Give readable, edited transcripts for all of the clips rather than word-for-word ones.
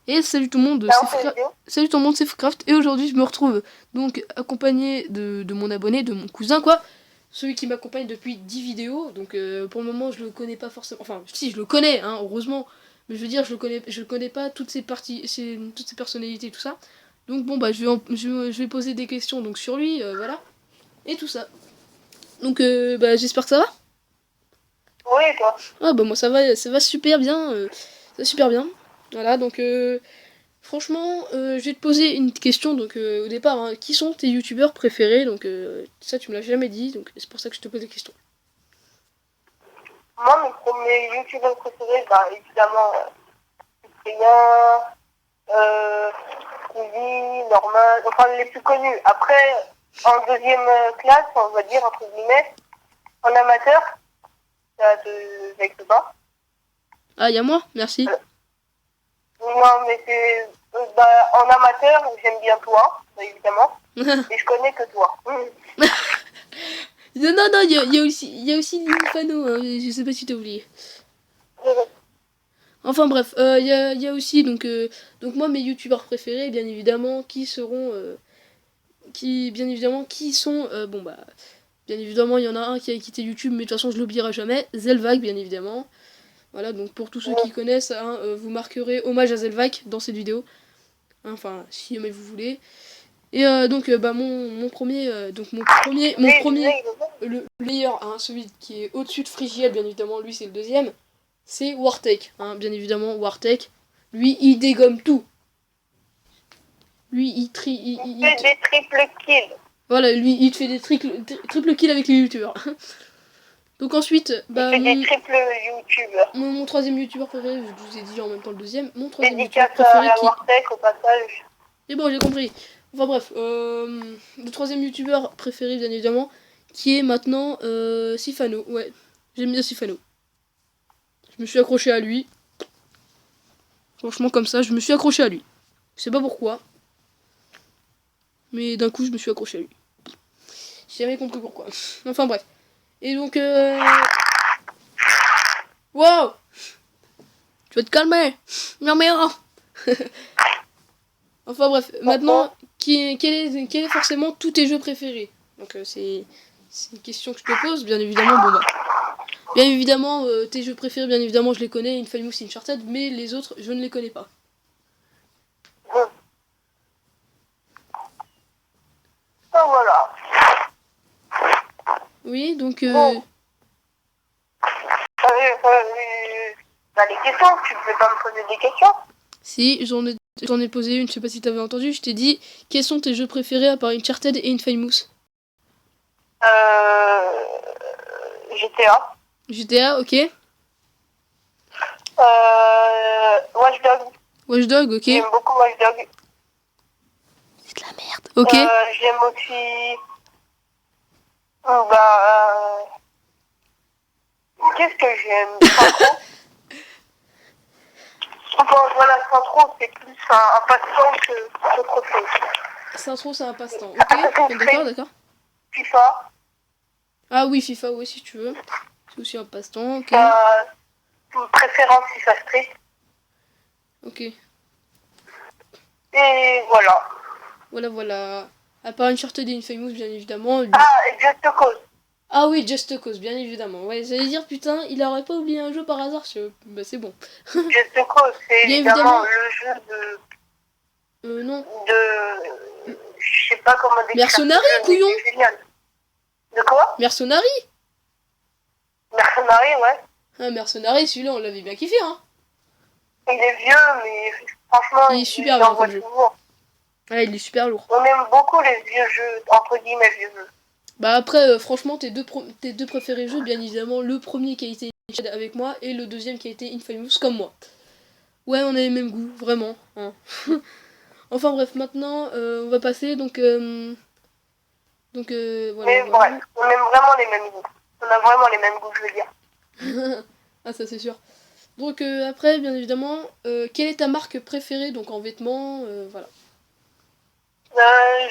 Et salut tout le monde, salut tout le monde, c'est Foodcraft. Et aujourd'hui je me retrouve donc accompagné de mon abonné, de mon cousin quoi. Celui qui m'accompagne depuis 10 vidéos. Donc pour le moment je le connais pas forcément. Enfin si je le connais, hein, heureusement. Mais je veux dire je le connais pas toutes ses parties, toutes ses personnalités et tout ça. Donc bon bah je vais poser des questions donc sur lui, voilà. Et tout ça. Donc bah j'espère que ça va. Oui, toi. Ah bah moi ça va super bien. Ça va super bien. Voilà donc franchement, je vais te poser une question, donc au départ, hein, qui sont tes youtubeurs préférés? Donc ça tu me l'as jamais dit, donc c'est pour ça que je te pose des questions. Moi, mes premiers youtubeurs préférés, bah, évidemment, Cyprien, Squeezie, Norman, enfin les plus connus. Après, en deuxième classe, on va dire, entre guillemets, en amateur, avec le bas. Ah, y a moi? Merci. Non, mais c'est. Bah, en amateur, j'aime bien toi, bah, évidemment. Et je connais que toi. Non, non, non, y a aussi Nifano, hein, je sais pas si t'as oublié. Enfin bref, y a aussi, donc moi mes youtubeurs préférés, bien évidemment, qui seront... bien évidemment, qui sont... bon bah... Bien évidemment, il y en a un qui a quitté YouTube, mais de toute façon, je l'oublierai jamais. Zelvac, bien évidemment. Voilà, donc pour tous ceux qui connaissent, hein, vous marquerez hommage à Zelvac dans cette vidéo. Hein, enfin, si jamais vous voulez. Et donc, bah, mon premier, le meilleur, hein, celui qui est au-dessus de Frigiel, bien évidemment, lui c'est le deuxième, c'est Wartech, hein, bien évidemment, Wartech. Lui, il dégomme tout. Lui, il fait des triple kills. Voilà, lui, il te fait des triple kills avec les youtubeurs. Donc ensuite, bah, il fait des triple youtubeurs. Mon troisième youtubeur préféré, je vous ai dit en même temps le deuxième, mon troisième youtubeur Dédicace préféré à Wartech au passage. Et bon, j'ai compris. Enfin bref, le troisième youtubeur préféré, bien évidemment, qui est maintenant Sifano. Ouais, j'aime bien Sifano. Je me suis accroché à lui. Franchement, comme ça, je me suis accroché à lui. Je sais pas pourquoi. Mais d'un coup, je me suis accroché à lui. J'ai jamais compris pourquoi. Enfin bref. Et donc, wow! Tu vas te calmer! Non mais oh! Enfin bref, maintenant, quel est forcément tous tes jeux préférés? Donc c'est une question que je te pose, bien évidemment. Bon bah, bien évidemment, tes jeux préférés, bien évidemment, je les connais, Infamous, Uncharted, mais les autres, je ne les connais pas. Oh, voilà. Oui, donc... Bah, les questions, tu ne peux pas me poser des questions? Si, j'en ai posé une, je sais pas si t'avais entendu, je t'ai dit, quels sont tes jeux préférés à part Uncharted et Infamous? GTA. GTA, ok. Watch Dogs. Watch Dogs, ok. J'aime beaucoup Watch Dogs. C'est de la merde, ok. J'aime aussi... Qu'est-ce que j'aime? Sans Enfin, voilà, sans trop, c'est plus un passe-temps que autre chose. Sans trop, c'est un passe-temps, ok. D'accord, d'accord. FIFA. Ah oui, FIFA, oui, si tu veux. C'est aussi un passe-temps, ok. Préférence FIFA Street. Ok. Et voilà. Voilà. À part Uncharted et Infamous, bien évidemment. Ah, et Just Cause. Ah oui, Just Cause, bien évidemment. Ouais, j'allais dire, putain, il aurait pas oublié un jeu par hasard. Bah, c'est bon. Just Cause, c'est évidemment le jeu de... Non. Je sais pas comment décrire. Mercenary, couillon. De quoi? Mercenary. Mercenary, ouais. Ah, Mercenary, celui-là, on l'avait bien kiffé, hein. Il est vieux, mais franchement, il est super bien comme jeu. Ouais, il est super lourd. On aime beaucoup les vieux jeux, entre guillemets vieux jeux. Bah après, franchement, tes deux préférés jeux, bien évidemment, le premier qui a été avec moi et le deuxième qui a été Infamous comme moi. Ouais, on a les mêmes goûts, vraiment. Hein. Enfin bref, maintenant, on va passer, donc voilà. Mais bref, on aime vraiment les mêmes goûts. On a vraiment les mêmes goûts, je veux dire. Ah, ça c'est sûr. Donc après, bien évidemment, quelle est ta marque préférée, donc en vêtements, voilà.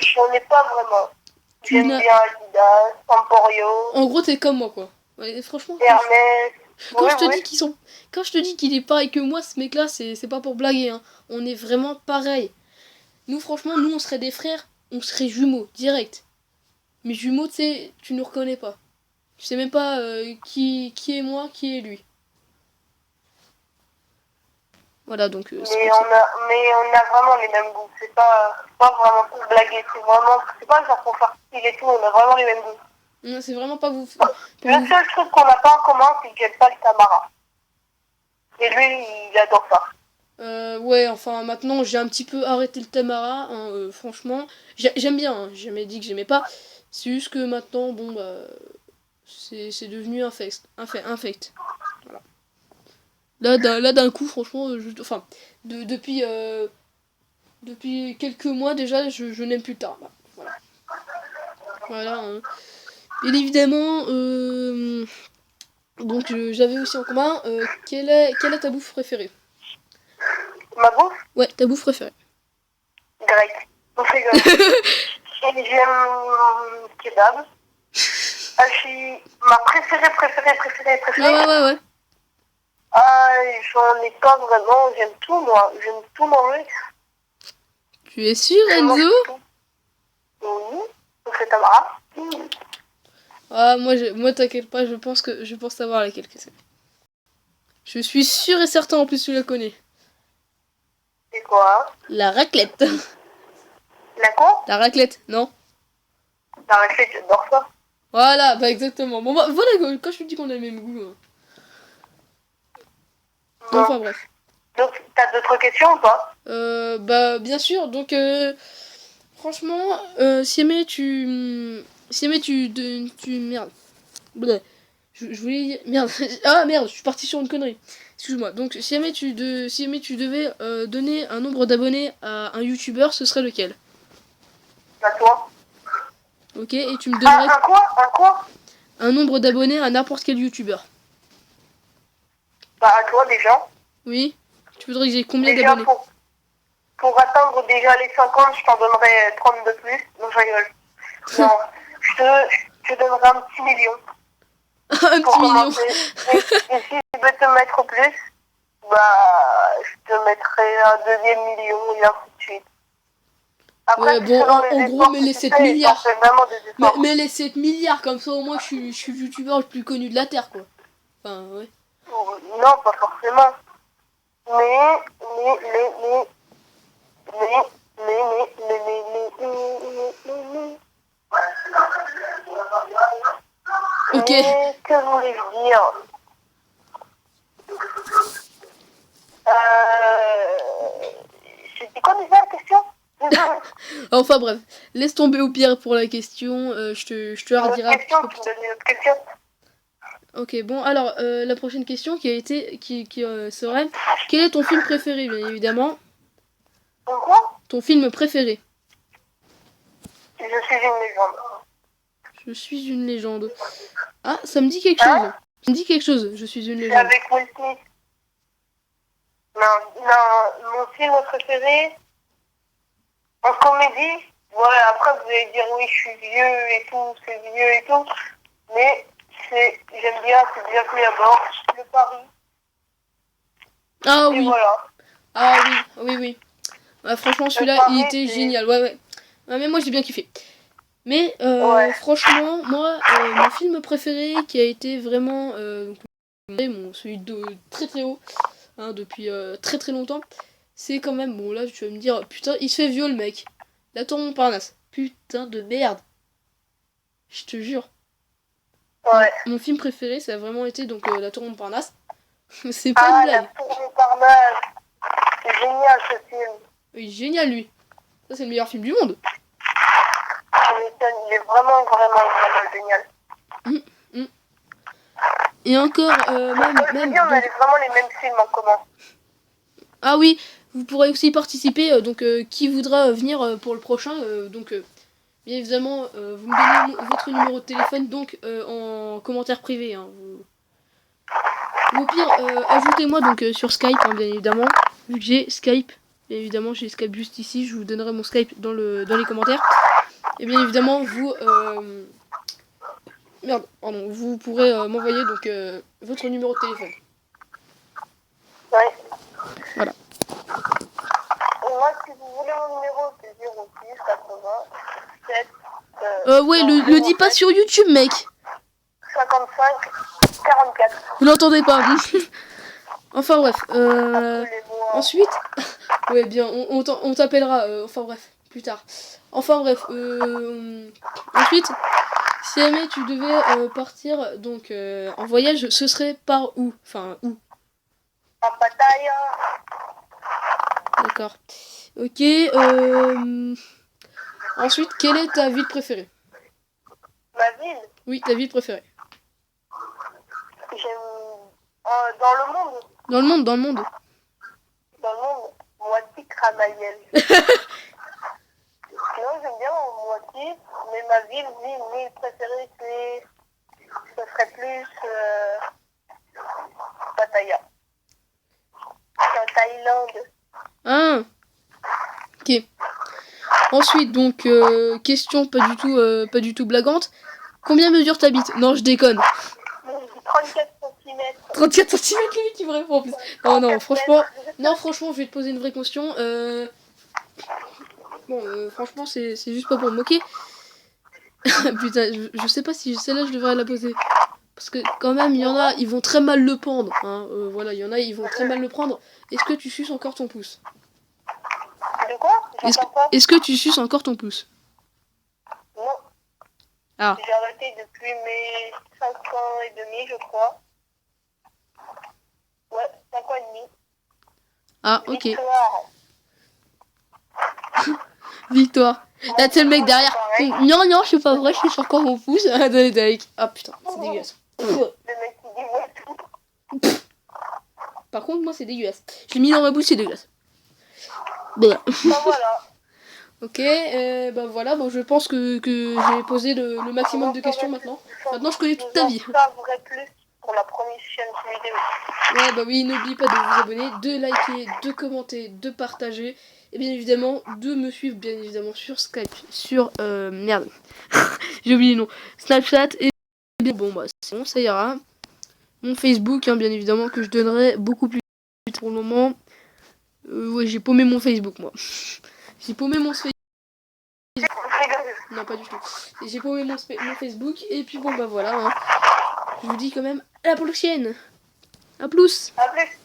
J'en ai pas vraiment. J'aime bien Adidas, Emporio. En gros, t'es comme moi, quoi. Ouais, franchement. Hermès. Quand je te dis qu'ils sont... Quand je te dis qu'il est pareil que moi, ce mec-là, c'est pas pour blaguer, hein. On est vraiment pareil. Nous, franchement, nous, on serait des frères, on serait jumeaux, direct. Mais jumeaux, tu sais, tu nous reconnais pas. Tu sais même pas qui est moi, qui est lui. Voilà, donc... mais on a vraiment les mêmes goûts. C'est pas vraiment pour blaguer. C'est pas genre pour faire style et tout. On a vraiment les mêmes goûts. Non, c'est vraiment pas vous... Le seul truc qu'on n'a pas en commun, c'est que j'aime pas le tamara. Et lui, il adore ça. Ouais, enfin, maintenant, j'ai un petit peu arrêté le tamara, hein, franchement. J'aime bien, hein, j'ai jamais dit que j'aimais pas. C'est juste que maintenant, bon, bah... C'est devenu infect. Voilà. Là, d'un coup, franchement, enfin, depuis quelques mois déjà, je n'aime plus le tarama. Voilà. Voilà. Hein. Bien évidemment, donc j'avais aussi en commun, quelle est ta bouffe préférée? Ma bouffe? Ouais, ta bouffe préférée. Grec. On rigole. Et j'aime kebab. Hachi, ma préférée. Ah ouais. Ah, j'en ai pas vraiment, j'aime tout moi, j'aime tout manger. Tu es sûr, Enzo? Oui, c'est Tamara. Ah, moi t'inquiète pas, je pense savoir laquelle que c'est. Je suis sûr et certain, en plus tu la connais. C'est quoi? La raclette. La quoi? La raclette, non? La raclette, j'adore ça. Voilà, bah exactement. Bon, bah, voilà, quand je te dis qu'on a le même goût. Hein. Bon. Enfin bref. Donc, t'as d'autres questions ou pas? Bah, bien sûr. Donc, franchement, si jamais tu merde. Bleh. Je voulais dire... Merde. Ah, merde, je suis parti sur une connerie. Excuse-moi. Donc, si jamais tu devais donner un nombre d'abonnés à un youtubeur, ce serait lequel? À toi. Ok, et tu me donnerais... Un quoi? Un nombre d'abonnés à n'importe quel youtubeur. Bah, à toi, déjà. Oui. Tu voudrais que j'ai combien d'abonnés? Pour atteindre déjà les 50, je t'en donnerais 30 de plus. Donc, je rigole. Non, je te donnerai un petit million. Un petit million. Et si tu veux te mettre plus, bah, je te mettrai un deuxième million et ainsi de suite. Après, ouais, bon, en gros, mais les 7 milliards. Mais les 7 milliards, comme ça, au moins, je suis le youtubeur le plus connu de la Terre, quoi. Enfin, ouais. Non, pas forcément. Mais. Ok. Que voulais-je dire? C'était quoi déjà la question? Enfin bref, laisse tomber au pire pour la question, je te la redirai un petit peu plus tard. Ok, bon, alors, la prochaine question qui serait, quel est ton film préféré, bien évidemment? Quoi? Ton film préféré? Je suis une légende. Je suis une légende. Ah, ça me dit quelque chose. Ça me dit quelque chose, je suis une légende. Avec Will Smith. Non, mon film préféré, en comédie, ouais, après vous allez dire oui, je suis vieux et tout, c'est vieux et tout, mais j'aime bien, c'est bien que à bord, le Paris. Ah et oui. Voilà. Ah oui. Ah, franchement, celui-là, il était génial, ouais. Ah, mais moi, j'ai bien kiffé. Mais, franchement, moi, mon film préféré qui a été vraiment, celui de très très haut, hein, depuis très très longtemps, c'est quand même, bon là tu vas me dire, putain, il se fait vieux le mec. La Tour Montparnasse. Putain de merde. Je te jure. Ouais. Mon film préféré, ça a vraiment été donc La Tour Montparnasse. C'est pas une blague. La Tour Montparnasse. C'est génial ce film. Oui, génial lui. Ça c'est le meilleur film du monde. Il est vraiment génial. Et encore, même... on a vraiment les mêmes films en commun. Ah oui, vous pourrez aussi participer, donc qui voudra venir pour le prochain, donc bien évidemment, vous me donnez votre numéro de téléphone, donc en commentaire privé. Hein, ou au pire, ajoutez-moi donc sur Skype, hein, bien évidemment, vu que j'ai Skype. Bien évidemment, j'ai Skype juste ici, je vous donnerai mon Skype dans les commentaires. Et bien évidemment, vous Merde, pardon, vous pourrez m'envoyer donc votre numéro de téléphone. Ouais. Voilà. Et moi, si vous voulez mon numéro, c'est 06 80 7... Ouais, le dis pas sur YouTube, mec. 55 44. Vous l'entendez pas. Enfin bref. Ensuite, ouais bien, on t'appellera. Enfin bref, plus tard. Enfin bref. Ensuite, si jamais tu devais partir donc en voyage, ce serait par où? Enfin où? À Pattaya. D'accord. Ok. Ensuite, quelle est ta ville préférée? Ma ville. Oui, ta ville préférée. J'aime... dans le monde. Dans le monde, dans le monde. Dans le monde, Moiti Kramayel. Sinon, j'aime bien Moiti, mais ma ville préférée, ce serait plus Pattaya. C'est en Thaïlande. Ah. Ok. Ensuite, donc, question pas du tout blagante. Combien mesure ta bite? Non, je déconne. 34 cm. 34 cm, lui qui me répond en plus. Non, non, franchement, je vais te poser une vraie question. Bon, franchement, c'est juste pas pour me moquer. Putain, je sais pas si celle-là, je devrais la poser. Parce que quand même, il y en a, ils vont très mal le prendre. Hein. Voilà, il y en a, ils vont très mal le prendre. Est-ce que tu suces encore ton pouce? De quoi? Est-ce que tu suces encore ton pouce? Non. Ah. J'ai arrêté depuis mes 5 ans et demi, je crois. Ouais, 5 ans et demi. Ah, ok. Victoire. Victoire. Là, c'est le mec derrière. Non, non, je suis pas vrai, je suis encore mon pouce. Ah putain, c'est dégueulasse. Le mec qui dit ouais tout. Par contre, moi, c'est dégueulasse. Je l'ai mis dans ma bouche, c'est dégueulasse. Bah voilà. Ok, bah voilà, bon, je pense que j'ai posé le maximum de questions maintenant. Maintenant, je connais toute ta vie. Je savais plus pour la première chaîne vidéo. Ouais, bah oui, n'oublie pas de vous abonner, de liker, de commenter, de partager. Et bien évidemment, de me suivre, bien évidemment, sur Skype, sur... merde. J'ai oublié le nom. Snapchat et... Bon, bah, c'est bon, ça ira. Mon Facebook, hein, bien évidemment, que je donnerai beaucoup plus pour le moment. Ouais, j'ai paumé mon Facebook, moi. J'ai paumé mon Facebook. Non, pas du tout. J'ai paumé mon Facebook. Et puis bon, bah voilà. Hein. Je vous dis quand même à la prochaine. A plus. À plus.